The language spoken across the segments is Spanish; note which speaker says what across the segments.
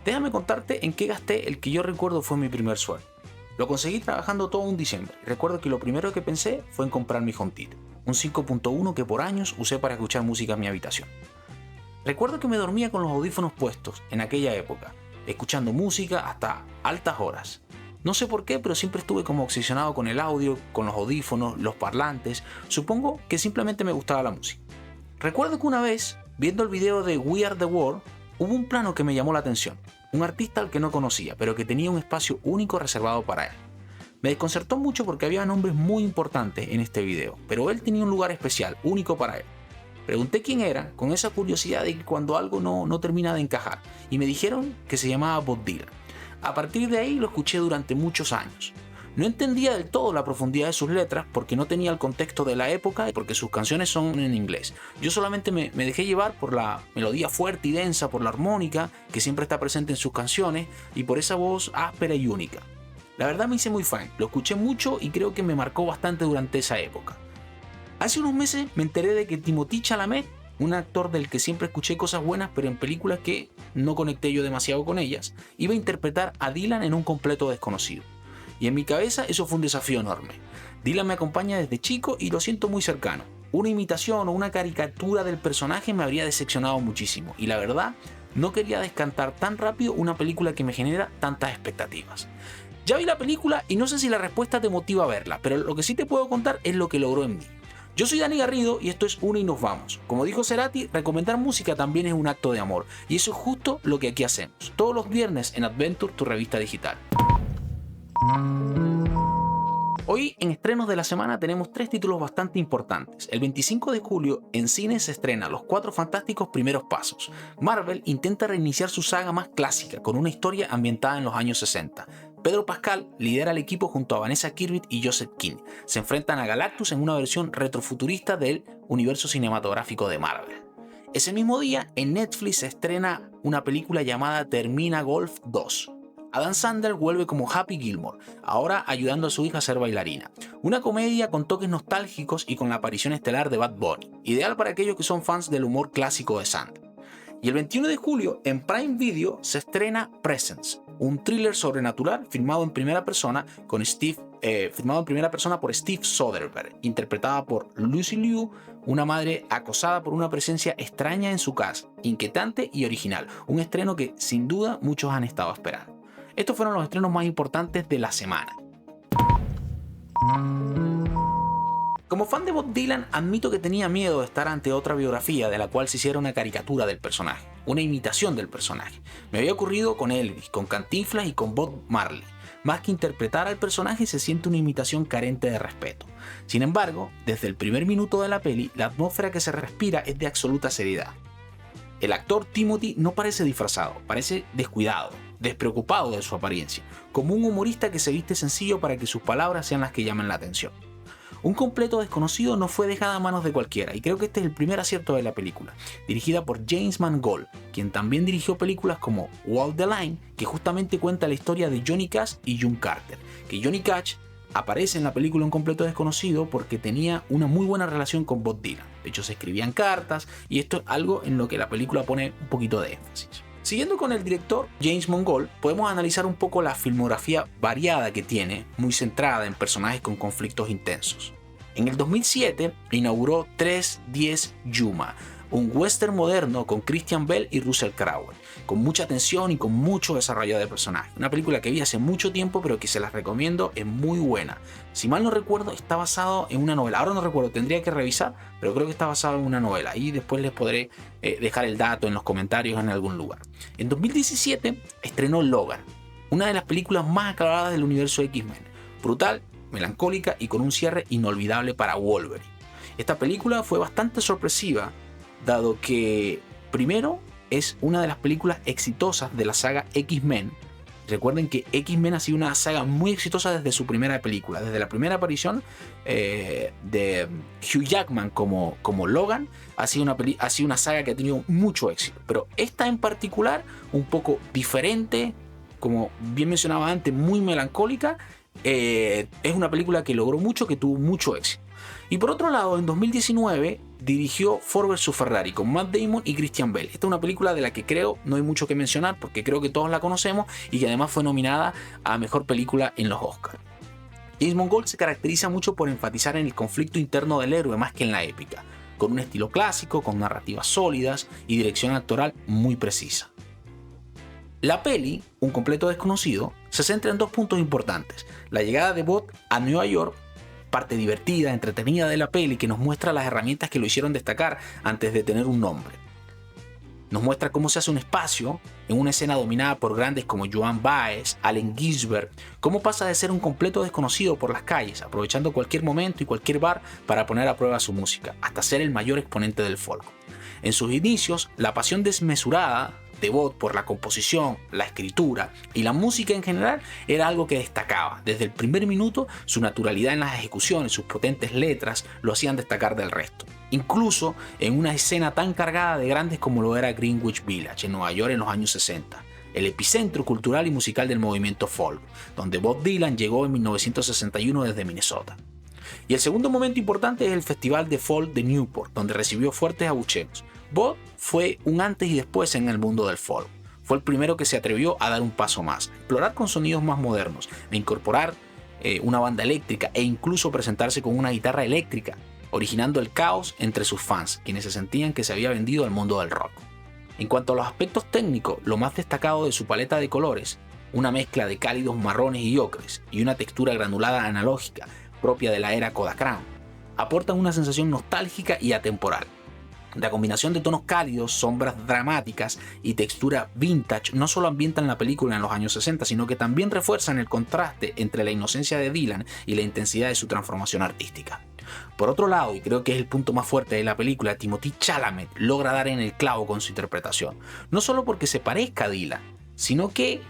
Speaker 1: Déjame contarte en qué gasté el que yo recuerdo fue mi primer sueldo. Lo conseguí trabajando todo un diciembre. Recuerdo que lo primero que pensé fue en comprar mi home theater, un 5.1 que por años usé para escuchar música en mi habitación. Recuerdo que me dormía con los audífonos puestos en aquella época, escuchando música hasta altas horas. No sé por qué, pero siempre estuve como obsesionado con el audio, con los audífonos, los parlantes. Supongo que simplemente me gustaba la música. Recuerdo que una vez, viendo el video de We Are The World, hubo un plano que me llamó la atención. Un artista al que no conocía, pero que tenía un espacio único reservado para él. Me desconcertó mucho porque había nombres muy importantes en este video, pero él tenía un lugar especial, único para él. Pregunté quién era, con esa curiosidad de que cuando algo no termina de encajar, y me dijeron que se llamaba Bob Dylan. A partir de ahí lo escuché durante muchos años. No entendía del todo la profundidad de sus letras porque no tenía el contexto de la época y porque sus canciones son en inglés. Yo solamente me dejé llevar por la melodía fuerte y densa, por la armónica que siempre está presente en sus canciones y por esa voz áspera y única. La verdad me hice muy fan, lo escuché mucho y creo que me marcó bastante durante esa época. Hace unos meses me enteré de que Timothée Chalamet, un actor del que siempre escuché cosas buenas pero en películas que no conecté yo demasiado con ellas, iba a interpretar a Dylan en un completo desconocido. Y en mi cabeza eso fue un desafío enorme. Dylan me acompaña desde chico y lo siento muy cercano. Una imitación o una caricatura del personaje me habría decepcionado muchísimo y la verdad no quería descartar tan rápido una película que me genera tantas expectativas. Ya vi la película y no sé si la respuesta te motiva a verla, pero lo que sí te puedo contar es lo que logró en mí. Yo soy Dani Garrido y esto es Una y Nos Vamos. Como dijo Cerati, recomendar música también es un acto de amor y eso es justo lo que aquí hacemos. Todos los viernes en Adventure, tu revista digital. Hoy en estrenos de la semana tenemos 3 títulos bastante importantes. El 25 de julio en cine se estrena Los Cuatro Fantásticos Primeros Pasos. Marvel intenta reiniciar su saga más clásica con una historia ambientada en los años 60. Pedro Pascal lidera el equipo junto a Vanessa Kirby y Joseph King. Se enfrentan a Galactus en una versión retrofuturista del universo cinematográfico de Marvel. Ese mismo día en Netflix se estrena una película llamada Termina Golf 2. Adam Sandler vuelve como Happy Gilmore, ahora ayudando a su hija a ser bailarina. Una comedia con toques nostálgicos y con la aparición estelar de Bad Bunny, ideal para aquellos que son fans del humor clásico de Sandler. Y el 21 de julio en Prime Video se estrena Presence, un thriller sobrenatural filmado en primera persona por Steve Soderbergh, interpretada por Lucy Liu, una madre acosada por una presencia extraña en su casa, inquietante y original, un estreno que sin duda muchos han estado esperando. Estos fueron los estrenos más importantes de la semana. Como fan de Bob Dylan, admito que tenía miedo de estar ante otra biografía de la cual se hiciera una caricatura del personaje, una imitación del personaje. Me había ocurrido con Elvis, con Cantinflas y con Bob Marley. Más que interpretar al personaje se siente una imitación carente de respeto. Sin embargo, desde el primer minuto de la peli, la atmósfera que se respira es de absoluta seriedad. El actor Timothy no parece disfrazado, parece descuidado, despreocupado de su apariencia, como un humorista que se viste sencillo para que sus palabras sean las que llamen la atención. Un completo desconocido no fue dejado a manos de cualquiera y creo que este es el primer acierto de la película, dirigida por James Mangold, quien también dirigió películas como Walk the Line, que justamente cuenta la historia de Johnny Cash y June Carter, que Johnny Cash aparece en la película Un completo desconocido porque tenía una muy buena relación con Bob Dylan. De hecho, se escribían cartas y esto es algo en lo que la película pone un poquito de énfasis. Siguiendo con el director James Mangold, podemos analizar un poco la filmografía variada que tiene, muy centrada en personajes con conflictos intensos. En el 2007 inauguró 3:10 Yuma, un western moderno con Christian Bale y Russell Crowe, con mucha tensión y con mucho desarrollo de personajes. Una película que vi hace mucho tiempo pero que se las recomiendo, es muy buena. Si mal no recuerdo, está basado en una novela. Ahora no recuerdo, tendría que revisar, pero creo que está basado en una novela y después les podré dejar el dato en los comentarios en algún lugar. En 2017 estrenó Logan, una de las películas más aclaradas del universo X-Men. Brutal, melancólica y con un cierre inolvidable para Wolverine. Esta película fue bastante sorpresiva, dado que primero es una de las películas exitosas de la saga X-Men. Recuerden que X-Men ha sido una saga muy exitosa desde su primera película, desde la primera aparición de Hugh Jackman como Logan. Ha sido una saga que ha tenido mucho éxito, pero esta en particular, un poco diferente, como bien mencionaba antes, muy melancólica. Es una película que logró mucho, que tuvo mucho éxito. Y por otro lado, en 2019 dirigió Ford vs Ferrari con Matt Damon y Christian Bale. Esta es una película de la que creo no hay mucho que mencionar porque creo que todos la conocemos y que además fue nominada a Mejor Película en los Oscars. James Mangold se caracteriza mucho por enfatizar en el conflicto interno del héroe más que en la épica, con un estilo clásico, con narrativas sólidas y dirección actoral muy precisa. La peli, Un completo desconocido, se centra en dos puntos importantes: la llegada de Bond a Nueva York, parte divertida, entretenida de la peli que nos muestra las herramientas que lo hicieron destacar antes de tener un nombre. Nos muestra cómo se hace un espacio en una escena dominada por grandes como Joan Baez, Allen Ginsberg, cómo pasa de ser un completo desconocido por las calles, aprovechando cualquier momento y cualquier bar para poner a prueba su música, hasta ser el mayor exponente del folk. En sus inicios, la pasión desmesurada de Bond por la composición, la escritura y la música en general era algo que destacaba. Desde el primer minuto, su naturalidad en las ejecuciones, sus potentes letras lo hacían destacar del resto. Incluso en una escena tan cargada de grandes como lo era Greenwich Village en Nueva York en los años 60, el epicentro cultural y musical del movimiento folk, donde Bob Dylan llegó en 1961 desde Minnesota. Y el segundo momento importante es el Festival de Folk de Newport, donde recibió fuertes abucheos. Bob fue un antes y después en el mundo del folk. Fue el primero que se atrevió a dar un paso más, a explorar con sonidos más modernos, a incorporar una banda eléctrica e incluso presentarse con una guitarra eléctrica, originando el caos entre sus fans, quienes se sentían que se había vendido al mundo del rock. En cuanto a los aspectos técnicos, lo más destacado de su paleta de colores, una mezcla de cálidos marrones y ocres y una textura granulada analógica propia de la era Kodachrome, aportan una sensación nostálgica y atemporal. La combinación de tonos cálidos, sombras dramáticas y textura vintage no solo ambientan la película en los años 60, sino que también refuerzan el contraste entre la inocencia de Dylan y la intensidad de su transformación artística. Por otro lado, y creo que es el punto más fuerte de la película, Timothée Chalamet logra dar en el clavo con su interpretación, no solo porque se parezca a Dylan, sino que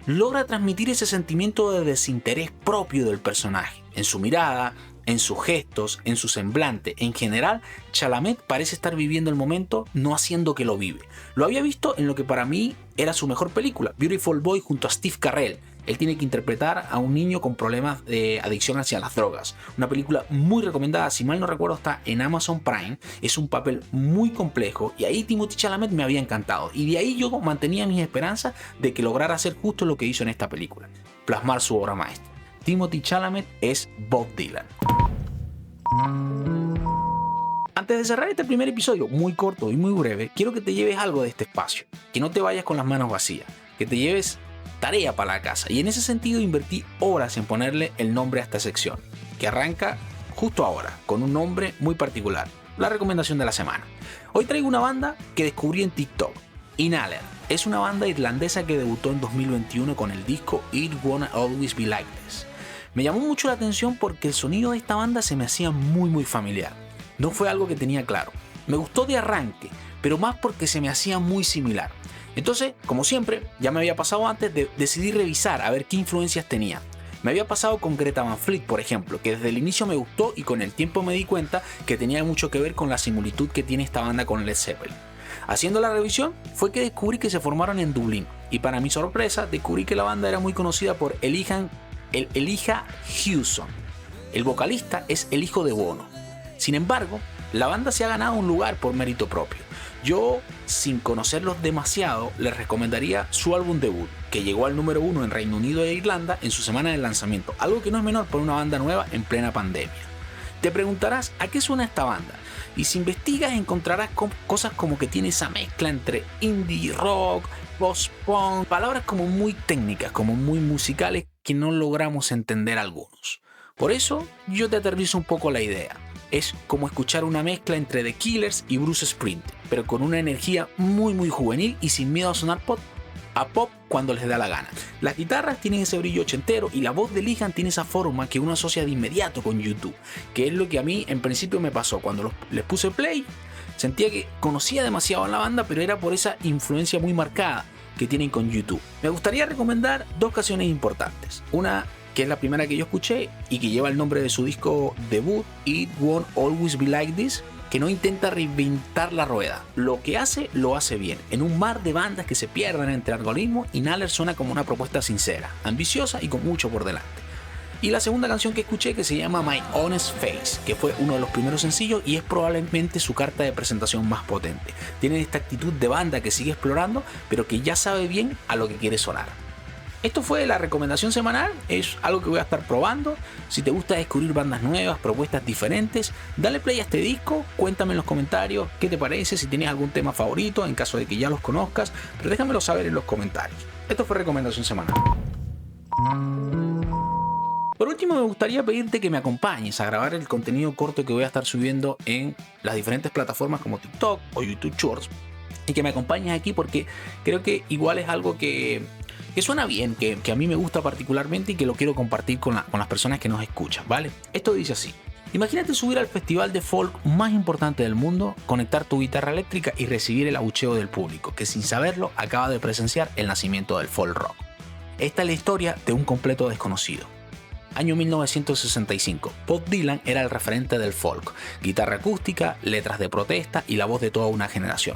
Speaker 1: logra transmitir ese sentimiento de desinterés propio del personaje, en su mirada, en sus gestos, en su semblante. En general, Chalamet parece estar viviendo el momento, no haciendo que lo vive. Lo había visto en lo que para mí era su mejor película, Beautiful Boy, junto a Steve Carell. Él tiene que interpretar a un niño con problemas de adicción hacia las drogas. Una película muy recomendada, si mal no recuerdo está en Amazon Prime. Es un papel muy complejo y ahí Timothée Chalamet me había encantado. Y de ahí yo mantenía mis esperanzas de que lograra hacer justo lo que hizo en esta película, plasmar su obra maestra. Timothée Chalamet es Bob Dylan. Antes de cerrar este primer episodio, muy corto y muy breve, quiero que te lleves algo de este espacio, que no te vayas con las manos vacías, que te lleves tarea para la casa, y en ese sentido invertí horas en ponerle el nombre a esta sección, que arranca justo ahora, con un nombre muy particular, la recomendación de la semana. Hoy traigo una banda que descubrí en TikTok, Inhaler. Es una banda irlandesa que debutó en 2021 con el disco It Won't Always Be Like This. Me llamó mucho la atención porque el sonido de esta banda se me hacía muy familiar. No fue algo que tenía claro. Me gustó de arranque, pero más porque se me hacía muy similar. Entonces, como siempre, ya me había pasado antes, decidí revisar a ver qué influencias tenía. Me había pasado con Greta Van Fleet, por ejemplo, que desde el inicio me gustó y con el tiempo me di cuenta que tenía mucho que ver con la similitud que tiene esta banda con Led Zeppelin. Haciendo la revisión fue que descubrí que se formaron en Dublín y para mi sorpresa descubrí que la banda era muy conocida por Elijah Hewson. El vocalista es el hijo de Bono. Sin embargo, la banda se ha ganado un lugar por mérito propio. Yo, sin conocerlos demasiado, les recomendaría su álbum debut, que llegó al número 1 en Reino Unido e Irlanda en su semana de lanzamiento, algo que no es menor para una banda nueva en plena pandemia. Te preguntarás a qué suena esta banda, y si investigas encontrarás cosas como que tiene esa mezcla entre indie rock, post-punk, palabras como muy técnicas, como muy musicales que no logramos entender algunos. Por eso yo te aterrizo un poco la idea. Es como escuchar una mezcla entre The Killers y Bruce Springsteen, pero con una energía muy juvenil y sin miedo a sonar pop cuando les da la gana. Las guitarras tienen ese brillo ochentero y la voz de Lijan tiene esa forma que uno asocia de inmediato con YouTube, que es lo que a mí en principio me pasó. Cuando les puse play, sentía que conocía demasiado a la banda, pero era por esa influencia muy marcada que tienen con YouTube. Me gustaría recomendar dos canciones importantes. Una que es la primera que yo escuché y que lleva el nombre de su disco debut, It Won't Always Be Like This, que no intenta reinventar la rueda. Lo que hace, lo hace bien. En un mar de bandas que se pierden entre algoritmos, Inhaler suena como una propuesta sincera, ambiciosa y con mucho por delante. Y la segunda canción que escuché, que se llama My Honest Face, que fue uno de los primeros sencillos y es probablemente su carta de presentación más potente. Tiene esta actitud de banda que sigue explorando, pero que ya sabe bien a lo que quiere sonar. Esto fue la recomendación semanal, es algo que voy a estar probando. Si te gusta descubrir bandas nuevas, propuestas diferentes, dale play a este disco, cuéntame en los comentarios qué te parece, si tienes algún tema favorito, en caso de que ya los conozcas, pero déjamelo saber en los comentarios. Esto fue recomendación semanal. Por último, me gustaría pedirte que me acompañes a grabar el contenido corto que voy a estar subiendo en las diferentes plataformas como TikTok o YouTube Shorts, y que me acompañes aquí porque creo que igual es algo que suena bien, que a mí me gusta particularmente y que lo quiero compartir con las personas que nos escuchan, ¿vale? Esto dice así: imagínate subir al festival de folk más importante del mundo, conectar tu guitarra eléctrica y recibir el abucheo del público, que sin saberlo acaba de presenciar el nacimiento del folk rock. Esta es la historia de un completo desconocido. Año 1965, Bob Dylan era el referente del folk, guitarra acústica, letras de protesta y la voz de toda una generación.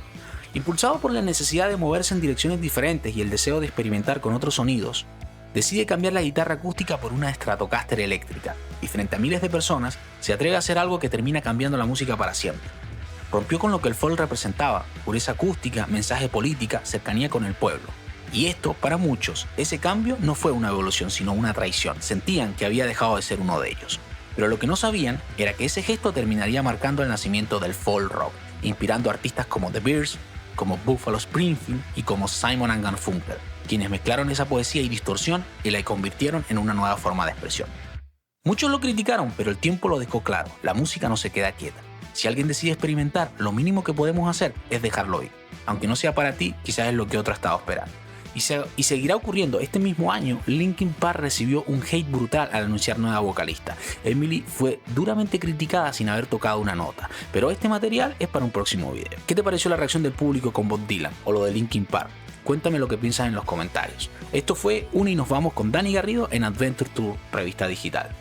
Speaker 1: Impulsado por la necesidad de moverse en direcciones diferentes y el deseo de experimentar con otros sonidos, decide cambiar la guitarra acústica por una Stratocaster eléctrica y frente a miles de personas se atreve a hacer algo que termina cambiando la música para siempre. Rompió con lo que el folk representaba, pureza acústica, mensaje política, cercanía con el pueblo. Y esto, para muchos, ese cambio no fue una evolución sino una traición. Sentían que había dejado de ser uno de ellos. Pero lo que no sabían era que ese gesto terminaría marcando el nacimiento del folk rock, inspirando a artistas como The Bears, como Buffalo Springfield y como Simon & Garfunkel, quienes mezclaron esa poesía y distorsión y la convirtieron en una nueva forma de expresión. Muchos lo criticaron, pero el tiempo lo dejó claro, la música no se queda quieta. Si alguien decide experimentar, lo mínimo que podemos hacer es dejarlo ir. Aunque no sea para ti, quizás es lo que otro estaba esperando. Y seguirá ocurriendo. Este mismo año, Linkin Park recibió un hate brutal al anunciar nueva vocalista. Emily fue duramente criticada sin haber tocado una nota, pero este material es para un próximo video. ¿Qué te pareció la reacción del público con Bob Dylan o lo de Linkin Park? Cuéntame lo que piensas en los comentarios. Esto fue Un y nos vamos con Dani Garrido en Adventure Tour, revista digital.